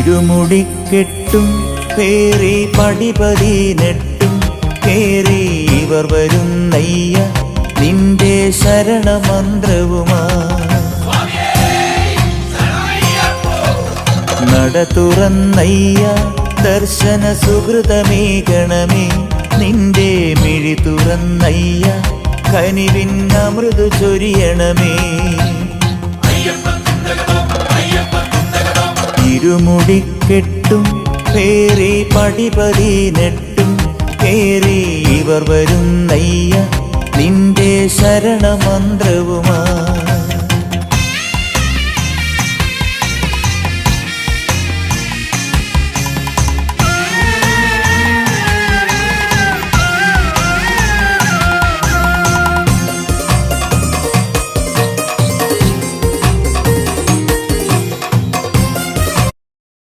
ഇരുമുടിക്കെട്ടും പേറി പടിപതിനെട്ടും കേറി ഇവർ വരുന്നയ്യ നിന്റെ ശരണമന്ത്രവുമാ. നട തുറന്നയ്യ ദർശന സുഹൃതമേകണമേ നിന്റെ മിഴി തുറന്നയ്യ കനിവിൻ അമൃതു ചൊരിയണമേ. ഇരുമുടിക്കെട്ടും പേറി പടിപതിനെട്ടും കേറി ഇവർ വരുന്നയ്യ നിന്റെ ശരണമന്ത്രവുമാ.